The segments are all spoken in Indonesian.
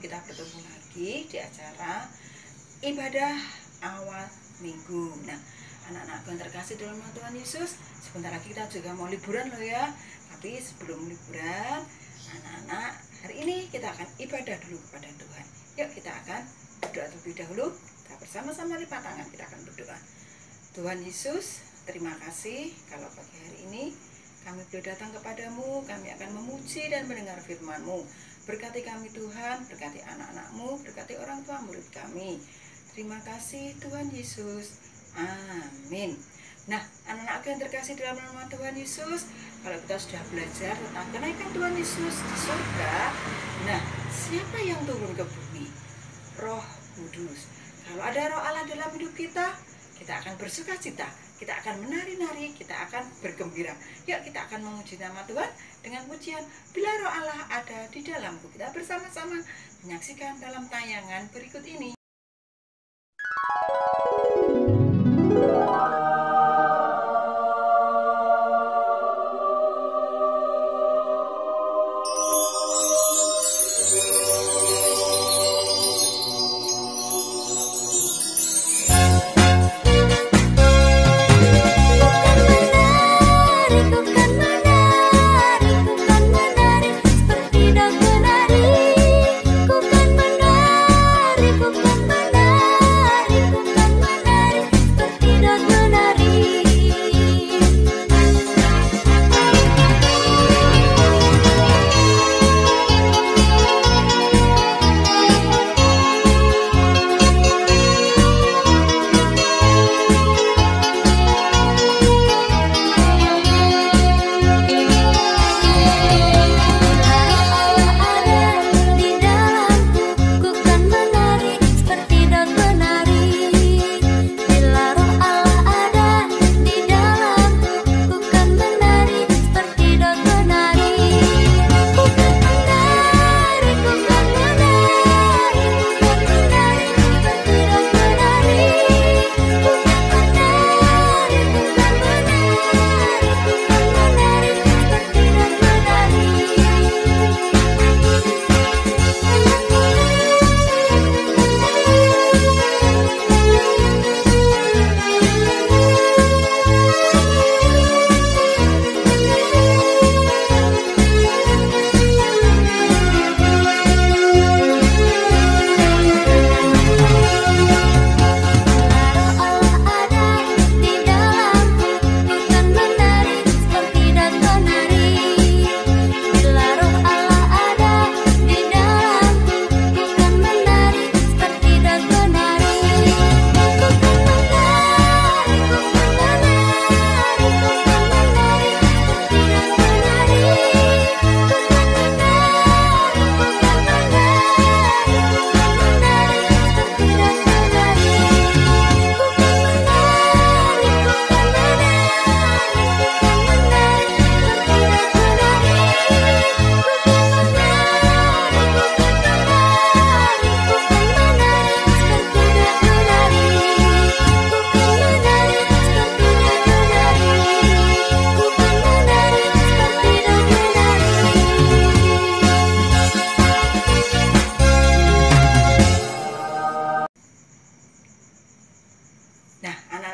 kita bertemu lagi di acara ibadah awal minggu. Nah, anak-anakku yang terkasih dalam nama Tuhan Yesus, sebentar lagi kita juga mau liburan loh ya. Tapi sebelum liburan, anak-anak, hari ini kita akan ibadah dulu kepada Tuhan. Yuk kita akan berdoa terlebih dahulu. Kita bersama-sama lipat tangan, kita akan berdoa. Tuhan Yesus, terima kasih kalau pagi hari ini kami boleh datang kepadamu. Kami akan memuji dan mendengar firman-Mu. Berkati kami Tuhan, berkati anak-anak-Mu, berkati orang tua murid kami. Terima kasih Tuhan Yesus. Amin. Nah, anak-anakku yang terkasih dalam nama Tuhan Yesus, kalau kita sudah belajar tentang kenaikan Tuhan Yesus di surga, nah, siapa yang turun ke bumi? Roh Kudus. Kalau ada Roh Allah dalam hidup kita akan bersuka cita, kita akan menari-nari, kita akan bergembira. Yuk kita akan memuji nama Tuhan dengan pujian Bila Roh Allah ada di dalamku. Kita bersama-sama menyaksikan dalam tayangan berikut ini.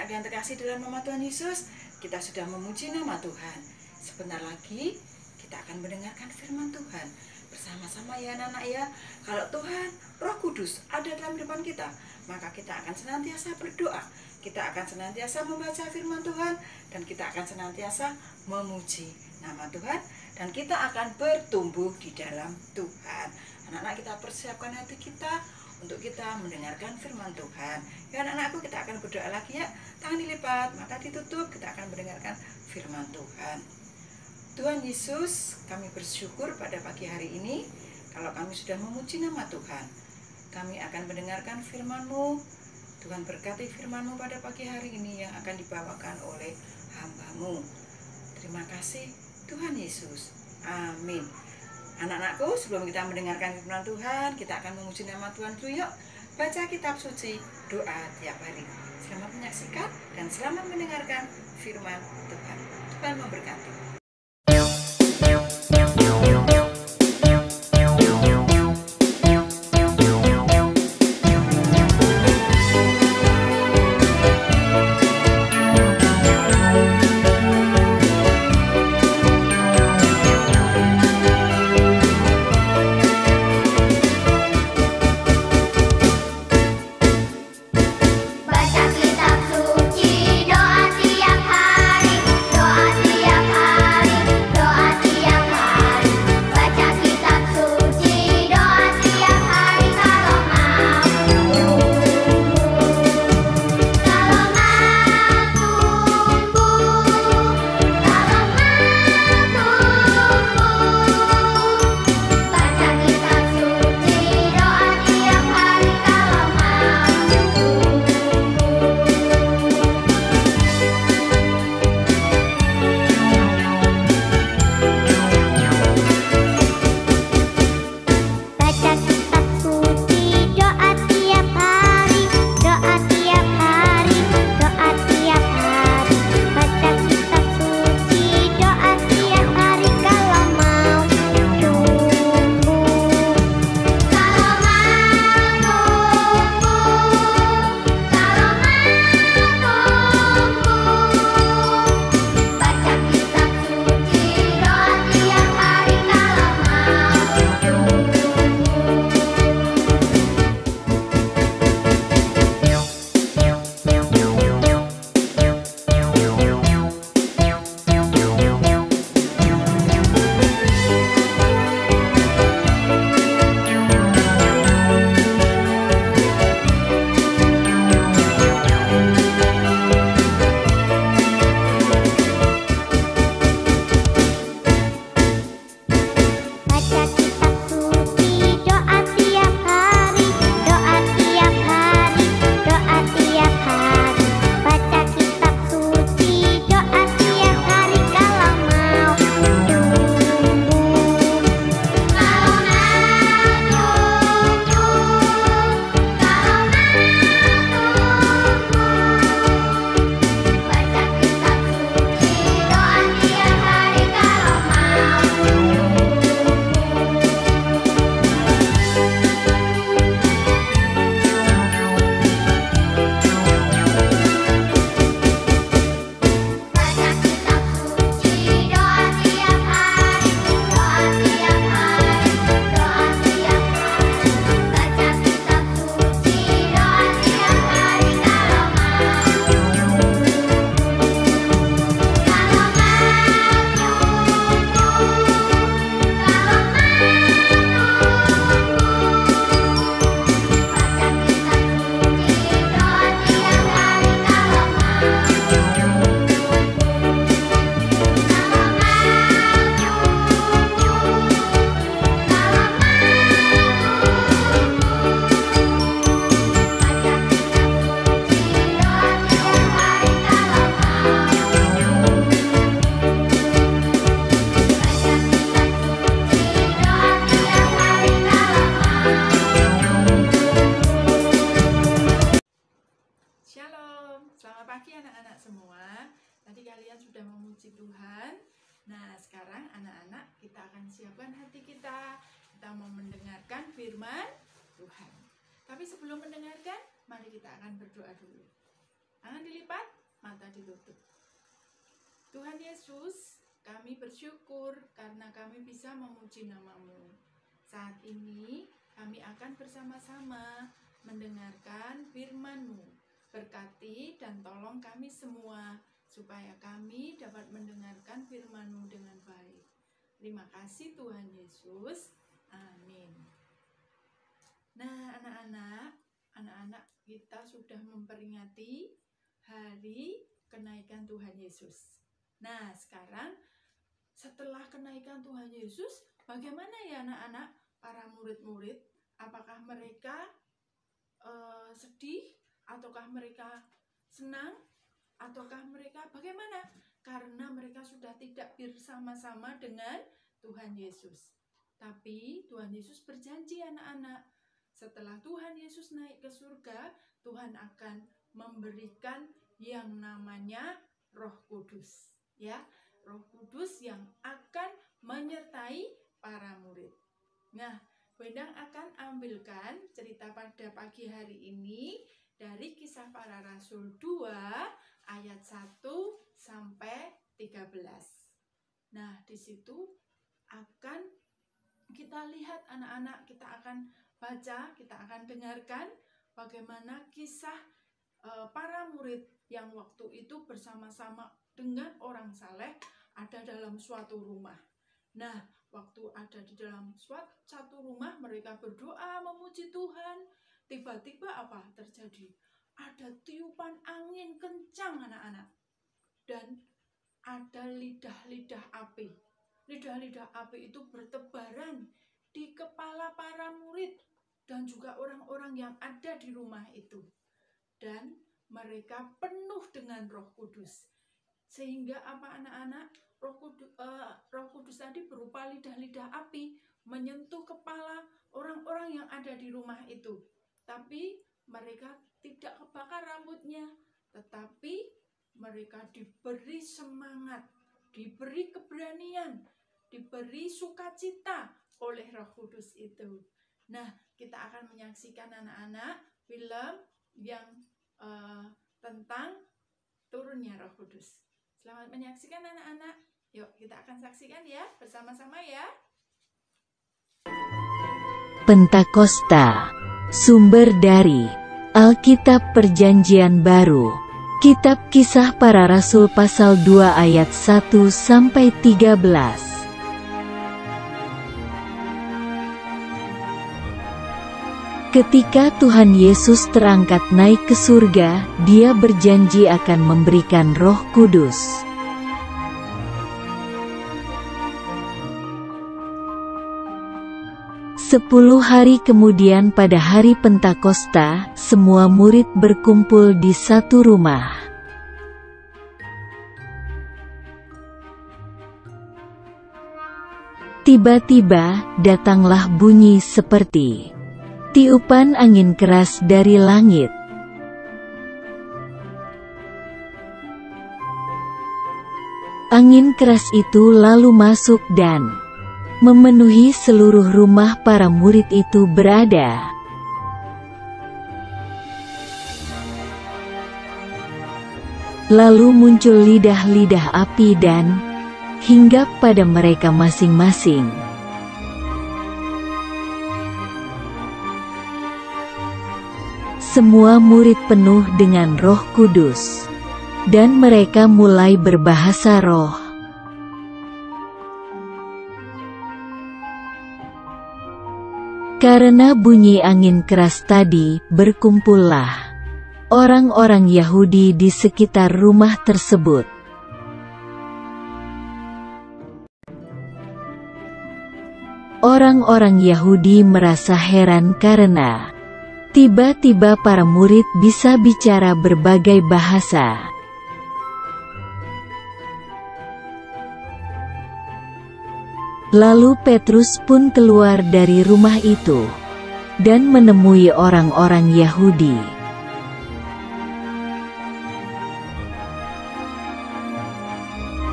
Yang terkasih dalam nama Tuhan Yesus, kita sudah memuji nama Tuhan. Sebentar lagi kita akan mendengarkan firman Tuhan bersama-sama ya anak-anak ya. Kalau Tuhan Roh Kudus ada dalam depan kita, maka kita akan senantiasa berdoa, kita akan senantiasa membaca firman Tuhan, dan kita akan senantiasa memuji nama Tuhan, dan kita akan bertumbuh di dalam Tuhan. Anak-anak, kita persiapkan hati kita untuk kita mendengarkan firman Tuhan. Ya anak-anakku, kita akan berdoa lagi ya. Tangan dilipat, mata ditutup, kita akan mendengarkan firman Tuhan. Tuhan Yesus, kami bersyukur pada pagi hari ini kalau kami sudah memuji nama Tuhan. Kami akan mendengarkan firman-Mu. Tuhan berkati firman-Mu pada pagi hari ini yang akan dibawakan oleh hamba-Mu. Terima kasih Tuhan Yesus. Amin. Anak-anakku, sebelum kita mendengarkan firman Tuhan, kita akan memuji nama Tuhan dulu yuk. Baca kitab suci, doa tiap hari. Selamat menyaksikan dan selamat mendengarkan firman Tuhan. Tuhan memberkati. sudah memuji Tuhan. Nah, sekarang anak-anak kita akan siapkan hati kita. Kita mau mendengarkan firman Tuhan. Tapi sebelum mendengarkan, mari kita akan berdoa dulu. Tangan dilipat, mata ditutup. Tuhan Yesus, kami bersyukur karena kami bisa memuji nama-Mu. Saat ini kami akan bersama-sama mendengarkan firman-Mu. Berkati dan tolong kami semua supaya kami dapat mendengarkan firman-Mu dengan baik. Terima kasih Tuhan Yesus. Amin. Nah, anak-anak kita sudah memperingati hari kenaikan Tuhan Yesus. Nah, sekarang setelah kenaikan Tuhan Yesus, bagaimana ya anak-anak, para murid-murid? Apakah mereka sedih? Ataukah mereka senang? Ataukah mereka bagaimana? Karena mereka sudah tidak bersama-sama dengan Tuhan Yesus. Tapi Tuhan Yesus berjanji anak-anak, setelah Tuhan Yesus naik ke surga, Tuhan akan memberikan yang namanya Roh Kudus. Ya, Roh Kudus yang akan menyertai para murid. Nah, Bu Endang akan ambilkan cerita pada pagi hari ini dari Kisah Para Rasul 2 ayat 1 sampai 13. Nah, di situ akan kita lihat anak-anak, kita akan baca, kita akan dengarkan bagaimana kisah para murid yang waktu itu bersama-sama dengan orang saleh ada dalam suatu rumah. Nah, waktu ada di dalam suatu rumah, mereka berdoa memuji Tuhan. Tiba-tiba apa terjadi? Ada tiupan angin kencang anak-anak. Dan ada lidah-lidah api. Lidah-lidah api itu bertebaran di kepala para murid dan juga orang-orang yang ada di rumah itu. Dan mereka penuh dengan Roh Kudus. Sehingga apa anak-anak? Roh Kudus tadi berupa lidah-lidah api menyentuh kepala orang-orang yang ada di rumah itu. Tapi mereka tidak kebakar rambutnya, tetapi mereka diberi semangat, diberi keberanian, diberi sukacita oleh Roh Kudus itu. Nah, kita akan menyaksikan anak-anak film yang tentang turunnya Roh Kudus. Selamat menyaksikan anak-anak. Yuk, kita akan saksikan ya bersama-sama ya. Pentakosta. Sumber dari Alkitab Perjanjian Baru, Kitab Kisah Para Rasul pasal 2 ayat 1 sampai 13. Ketika Tuhan Yesus terangkat naik ke surga, Dia berjanji akan memberikan Roh Kudus. Sepuluh hari kemudian pada hari Pentakosta, semua murid berkumpul di satu rumah. Tiba-tiba, datanglah bunyi seperti tiupan angin keras dari langit. Angin keras itu lalu masuk dan memenuhi seluruh rumah para murid itu berada. Lalu muncul lidah-lidah api dan hinggap pada mereka masing-masing. Semua murid penuh dengan Roh Kudus, dan mereka mulai berbahasa roh. Karena bunyi angin keras tadi, berkumpullah orang-orang Yahudi di sekitar rumah tersebut. Orang-orang Yahudi merasa heran karena tiba-tiba para murid bisa bicara berbagai bahasa. Lalu Petrus pun keluar dari rumah itu dan menemui orang-orang Yahudi.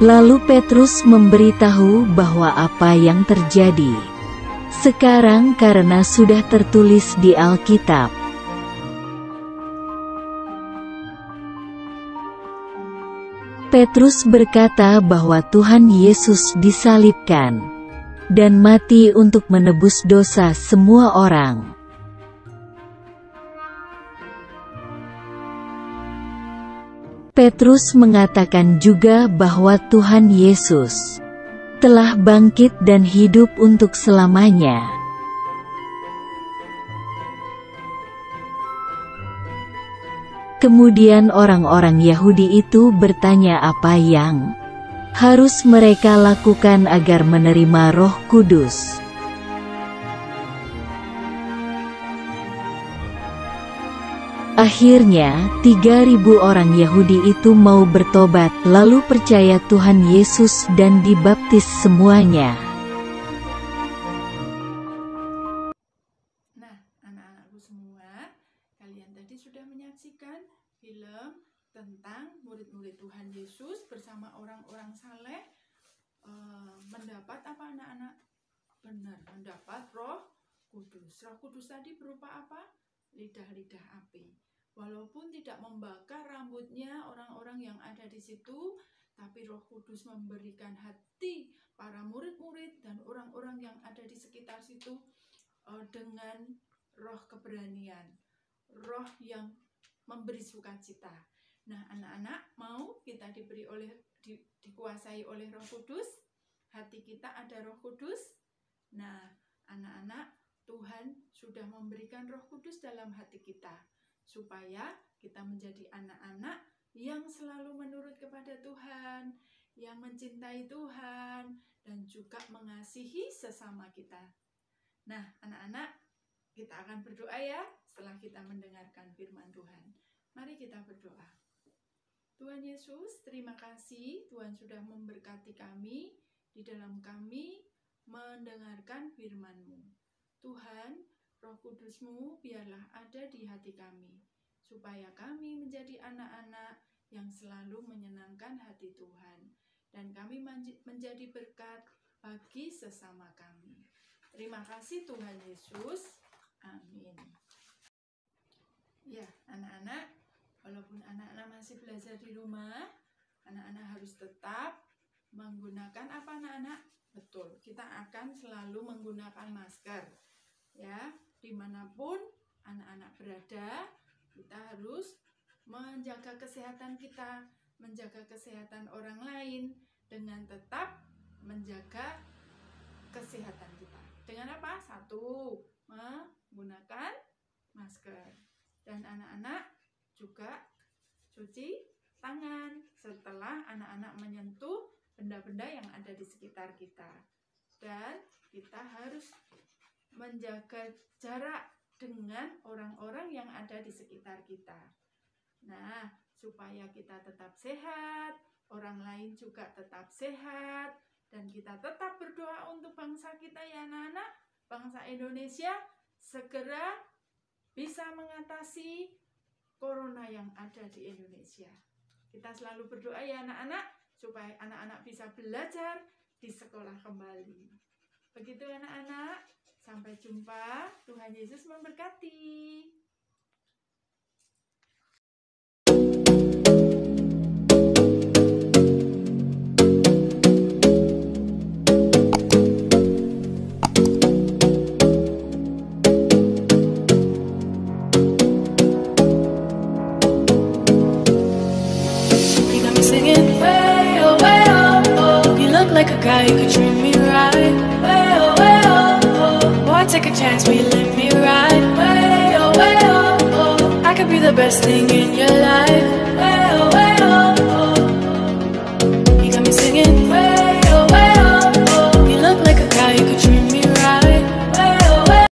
Lalu Petrus memberitahu bahwa apa yang terjadi sekarang karena sudah tertulis di Alkitab. Petrus berkata bahwa Tuhan Yesus disalibkan dan mati untuk menebus dosa semua orang. Petrus mengatakan juga bahwa Tuhan Yesus telah bangkit dan hidup untuk selamanya. Kemudian orang-orang Yahudi itu bertanya apa yang harus mereka lakukan agar menerima Roh Kudus. Akhirnya, 3.000 orang Yahudi itu mau bertobat, lalu percaya Tuhan Yesus dan dibaptis semuanya. Nah, anak-anakku semua, kalian tadi sudah menyaksikan film tentang murid-murid Tuhan Yesus bersama orang-orang saleh mendapat apa anak-anak? Benar, mendapat Roh Kudus. Roh Kudus tadi berupa apa? Lidah-lidah api. Walaupun tidak membakar rambutnya orang-orang yang ada di situ, tapi Roh Kudus memberikan hati para murid-murid dan orang-orang yang ada di sekitar situ dengan roh keberanian, roh yang memberi sukacita. Nah, anak-anak, mau kita dikuasai oleh Roh Kudus? Hati kita ada Roh Kudus? Nah, anak-anak, Tuhan sudah memberikan Roh Kudus dalam hati kita, supaya kita menjadi anak-anak yang selalu menurut kepada Tuhan, yang mencintai Tuhan, dan juga mengasihi sesama kita. Nah, anak-anak, kita akan berdoa ya setelah kita mendengarkan firman Tuhan. Mari kita berdoa. Tuhan Yesus, terima kasih Tuhan sudah memberkati kami, di dalam kami mendengarkan firman-Mu. Tuhan, Roh Kudus-Mu biarlah ada di hati kami, supaya kami menjadi anak-anak yang selalu menyenangkan hati Tuhan, dan kami menjadi berkat bagi sesama kami. Terima kasih Tuhan Yesus. Amin. Ya, anak-anak, walaupun anak-anak masih belajar di rumah, anak-anak harus tetap menggunakan apa anak-anak? Betul, kita akan selalu menggunakan masker. Ya, dimanapun anak-anak berada, kita harus menjaga kesehatan kita, menjaga kesehatan orang lain, dengan tetap menjaga kesehatan kita. Dengan apa? Satu, menggunakan masker. Dan anak-anak juga cuci tangan setelah anak-anak menyentuh benda-benda yang ada di sekitar kita. Dan kita harus menjaga jarak dengan orang-orang yang ada di sekitar kita. Nah, supaya kita tetap sehat, orang lain juga tetap sehat, dan kita tetap berdoa untuk bangsa kita ya anak-anak, bangsa Indonesia segera bisa mengatasi corona yang ada di Indonesia. Kita selalu berdoa ya anak-anak, supaya anak-anak bisa belajar di sekolah kembali. Begitu anak-anak. Sampai jumpa, Tuhan Yesus memberkati. You got me singing way oh, oh. You look like a guy who could treat me right. Way oh, boy, take a chance, will you let me ride? Way oh, I could be the best thing in your life. Way oh,